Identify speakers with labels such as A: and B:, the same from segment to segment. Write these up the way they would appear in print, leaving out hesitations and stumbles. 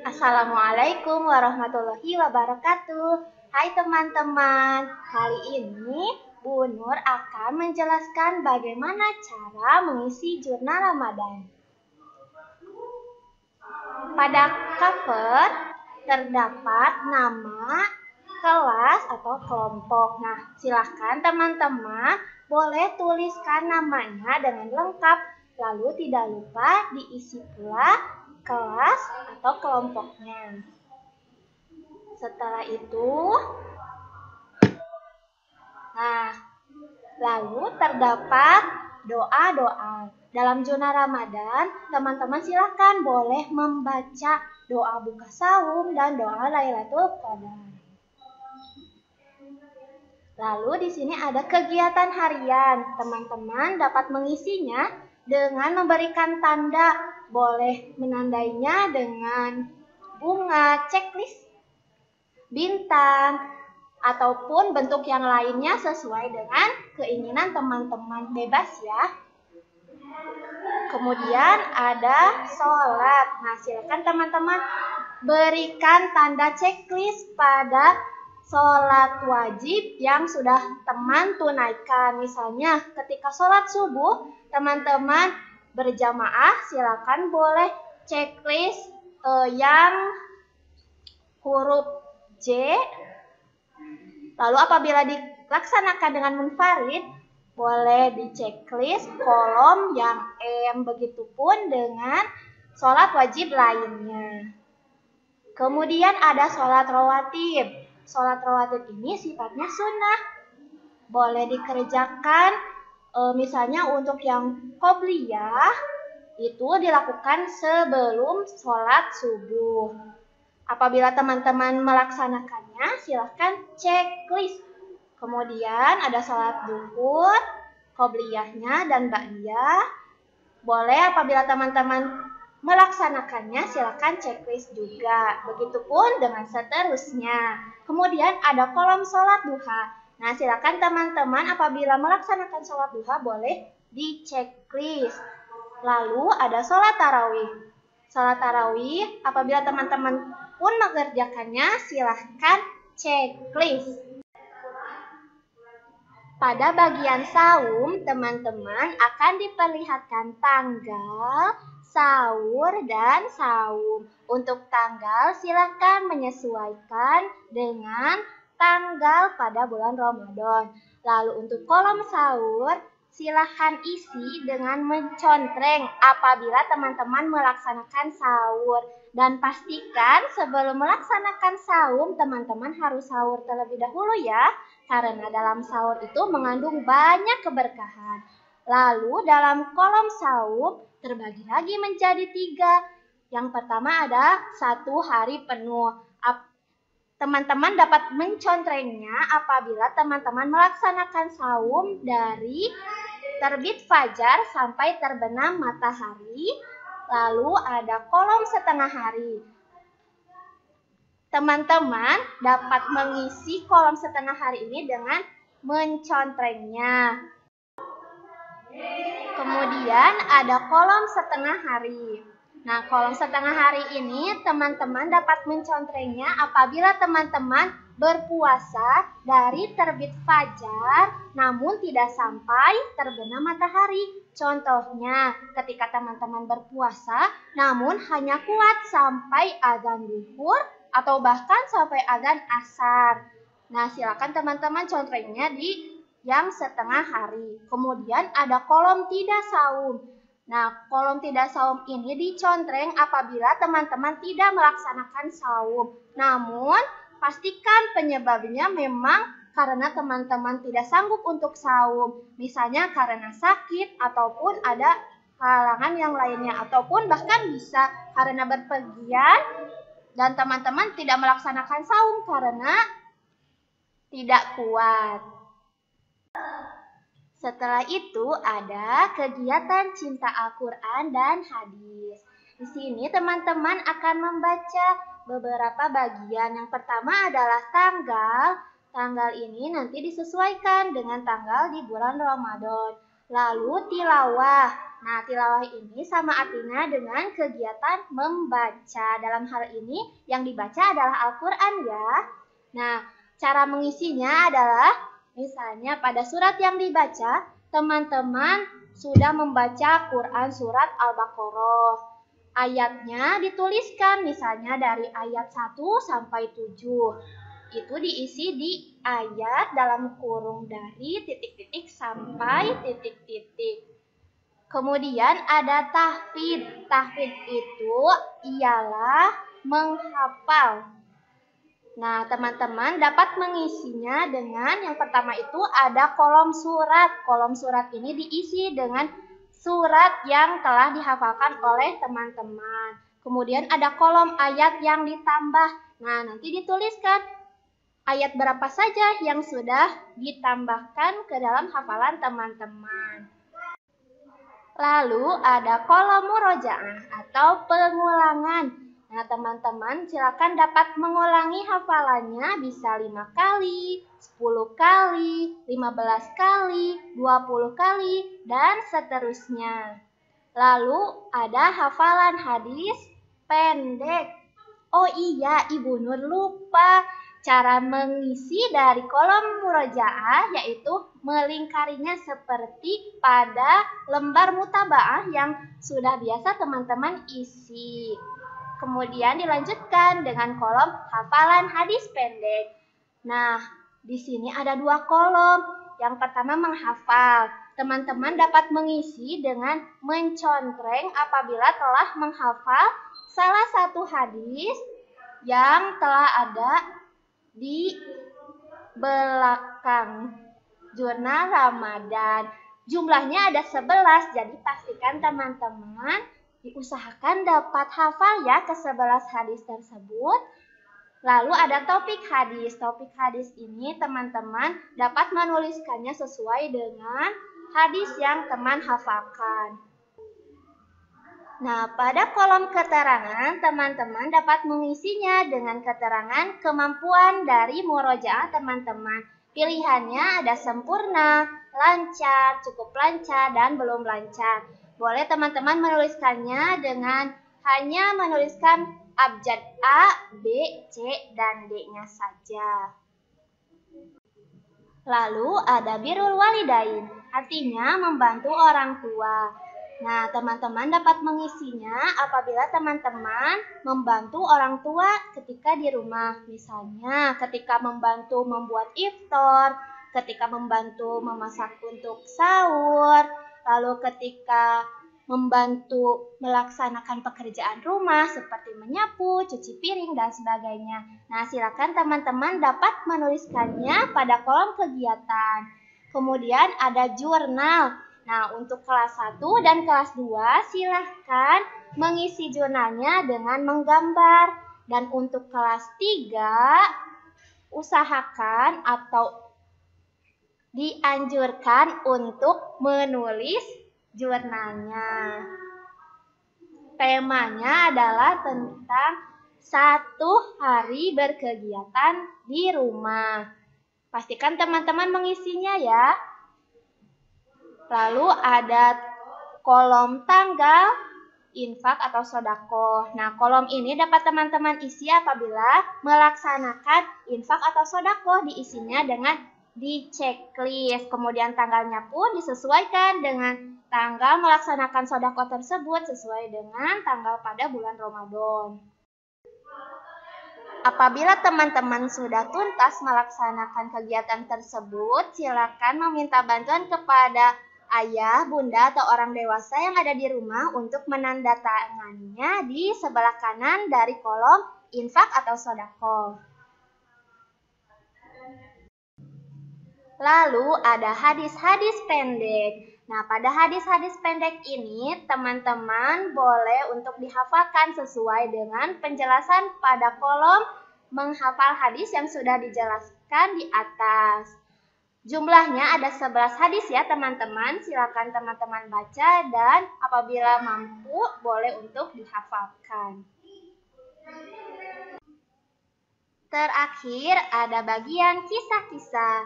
A: Assalamualaikum warahmatullahi wabarakatuh. Hai teman-teman, kali ini Bu Nur akan menjelaskan bagaimana cara mengisi jurnal Ramadan. Pada cover terdapat nama, kelas atau kelompok. Nah, silahkan teman-teman boleh tuliskan namanya dengan lengkap, lalu tidak lupa diisi pula kelas atau kelompoknya. Setelah itu, lalu terdapat doa-doa. Dalam zona Ramadan, teman-teman silakan boleh membaca doa buka saum dan doa Lailatul Qadar. Lalu di sini ada kegiatan harian. Teman-teman dapat mengisinya dengan memberikan tanda. Boleh menandainya dengan bunga, checklist, bintang, ataupun bentuk yang lainnya sesuai dengan keinginan teman-teman, bebas ya. Kemudian ada sholat. Nah, silakan teman-teman berikan tanda checklist pada sholat wajib yang sudah teman tunaikan. Misalnya ketika sholat subuh, teman-teman berjamaah, silakan boleh checklist yang huruf J. Lalu apabila dilaksanakan dengan munfarid, boleh di checklist kolom yang M. Begitupun dengan sholat wajib lainnya. Kemudian ada sholat rawatib. Sholat rawatib ini sifatnya sunnah. Boleh dikerjakan misalnya untuk yang qobliyah itu dilakukan sebelum sholat subuh. Apabila teman-teman melaksanakannya, silahkan checklist. Kemudian ada sholat duhur, qobliyahnya dan ba'diyah. Boleh apabila teman-teman melaksanakannya, silahkan checklist juga. Begitupun dengan seterusnya. Kemudian ada kolom sholat duha. Nah, silakan teman-teman apabila melaksanakan sholat duha boleh di checklist. Lalu ada sholat tarawih. Sholat tarawih apabila teman-teman pun mengerjakannya, silahkan checklist. Pada bagian saum, teman-teman akan diperlihatkan tanggal, sahur, dan saum. Untuk tanggal, silakan menyesuaikan dengan tanggal pada bulan Ramadan. Lalu untuk kolom sahur, silahkan isi dengan mencontreng apabila teman-teman melaksanakan sahur. Dan pastikan sebelum melaksanakan saum, teman-teman harus sahur terlebih dahulu ya. Karena dalam sahur itu mengandung banyak keberkahan. Lalu dalam kolom saum terbagi lagi menjadi 3. Yang pertama ada 1 hari penuh. Teman-teman dapat mencontrengnya apabila teman-teman melaksanakan saum dari terbit fajar sampai terbenam matahari. Lalu ada kolom setengah hari. Teman-teman dapat mengisi kolom setengah hari ini dengan mencontrengnya. Kemudian ada kolom setengah hari. Nah, kolom setengah hari ini teman-teman dapat mencontrengnya apabila teman-teman berpuasa dari terbit fajar namun tidak sampai terbenam matahari. Contohnya, ketika teman-teman berpuasa namun hanya kuat sampai azan zuhur atau bahkan sampai azan asar. Nah, silakan teman-teman contrengnya di yang setengah hari. Kemudian ada kolom tidak saum. Nah, kolom tidak saum ini dicontreng apabila teman-teman tidak melaksanakan saum. Namun, pastikan penyebabnya memang karena teman-teman tidak sanggup untuk saum. Misalnya karena sakit ataupun ada halangan yang lainnya. Ataupun bahkan bisa karena berpergian dan teman-teman tidak melaksanakan saum karena tidak kuat. Setelah itu ada kegiatan cinta Al-Quran dan hadis. Di sini teman-teman akan membaca beberapa bagian. Yang pertama adalah tanggal. Tanggal ini nanti disesuaikan dengan tanggal di bulan Ramadan. Lalu tilawah. Nah, tilawah ini sama artinya dengan kegiatan membaca. Dalam hal ini yang dibaca adalah Al-Quran ya. Nah, cara mengisinya adalah misalnya pada surat yang dibaca, teman-teman sudah membaca Quran surat Al-Baqarah. Ayatnya dituliskan misalnya dari ayat 1 sampai 7. Itu diisi di ayat dalam kurung dari titik-titik sampai titik-titik. Kemudian ada tahfidz. Tahfidz itu ialah menghafal. Nah, teman-teman dapat mengisinya dengan yang pertama itu ada kolom surat. Kolom surat ini diisi dengan surat yang telah dihafalkan oleh teman-teman. Kemudian ada kolom ayat yang ditambah. Nah, nanti dituliskan ayat berapa saja yang sudah ditambahkan ke dalam hafalan teman-teman. Lalu ada kolom murojaah atau pengulangan. Nah, teman-teman silakan dapat mengulangi hafalannya bisa 5 kali, 10 kali, 15 kali, 20 kali, dan seterusnya. Lalu ada hafalan hadis pendek. Oh iya, Ibu Nur lupa. Cara mengisi dari kolom murojaah yaitu melingkarinya seperti pada lembar mutabaah yang sudah biasa teman-teman isi. Kemudian dilanjutkan dengan kolom hafalan hadis pendek. Nah, di sini ada 2 kolom. Yang pertama menghafal. Teman-teman dapat mengisi dengan mencontreng apabila telah menghafal salah satu hadis yang telah ada di belakang jurnal Ramadan. Jumlahnya ada 11, jadi pastikan teman-teman diusahakan dapat hafal ya ke 11 hadis tersebut. Lalu ada topik hadis. Topik hadis ini teman-teman dapat menuliskannya sesuai dengan hadis yang teman hafalkan. Nah, pada kolom keterangan, teman-teman dapat mengisinya dengan keterangan kemampuan dari murojaah teman-teman. Pilihannya ada sempurna, lancar, cukup lancar, dan belum lancar. Boleh teman-teman menuliskannya dengan hanya menuliskan abjad A, B, C, dan D-nya saja. Lalu ada birrul walidain, artinya membantu orang tua. Nah, teman-teman dapat mengisinya apabila teman-teman membantu orang tua ketika di rumah. Misalnya ketika membantu membuat iftar, ketika membantu memasak untuk sahur, lalu ketika membantu melaksanakan pekerjaan rumah seperti menyapu, cuci piring, dan sebagainya. Nah, silakan teman-teman dapat menuliskannya pada kolom kegiatan. Kemudian ada jurnal. Nah, untuk kelas 1 dan kelas 2 silahkan mengisi jurnalnya dengan menggambar. Dan untuk kelas 3 usahakan atau dianjurkan untuk menulis jurnalnya. Temanya adalah tentang 1 hari berkegiatan di rumah. Pastikan teman-teman mengisinya ya. Lalu ada kolom tanggal, infak atau sodako. Nah, kolom ini dapat teman-teman isi apabila melaksanakan infak atau sodako, diisinya dengan di checklist. Kemudian tanggalnya pun disesuaikan dengan tanggal melaksanakan sodako tersebut sesuai dengan tanggal pada bulan Ramadan. Apabila teman-teman sudah tuntas melaksanakan kegiatan tersebut, silakan meminta bantuan kepada ayah, bunda, atau orang dewasa yang ada di rumah untuk menandatanganinya di sebelah kanan dari kolom infak atau sodako. Lalu ada hadis-hadis pendek. Nah, pada hadis-hadis pendek ini, teman-teman boleh untuk dihafalkan sesuai dengan penjelasan pada kolom menghafal hadis yang sudah dijelaskan di atas. Jumlahnya ada 11 hadis ya teman-teman, silakan teman-teman baca dan apabila mampu boleh untuk dihafalkan. Terakhir ada bagian kisah-kisah.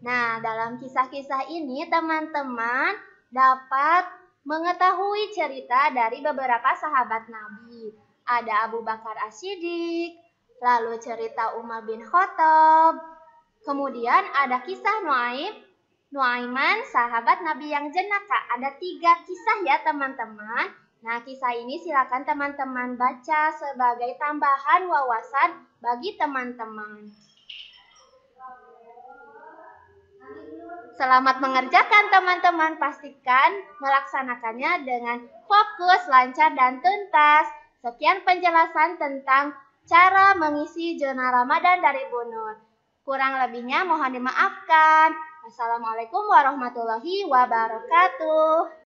A: Nah, dalam kisah-kisah ini teman-teman dapat mengetahui cerita dari beberapa sahabat Nabi. Ada Abu Bakar As-Siddiq, lalu cerita Umar bin Khattab, kemudian ada kisah Nuaiman, sahabat Nabi yang jenaka. Ada 3 kisah ya teman-teman. Nah, kisah ini silakan teman-teman baca sebagai tambahan wawasan bagi teman-teman. Selamat mengerjakan teman-teman, pastikan melaksanakannya dengan fokus, lancar, dan tuntas. Sekian penjelasan tentang cara mengisi zona Ramadan dari Bu Nur. Kurang lebihnya mohon dimaafkan. Wassalamualaikum warahmatullahi wabarakatuh.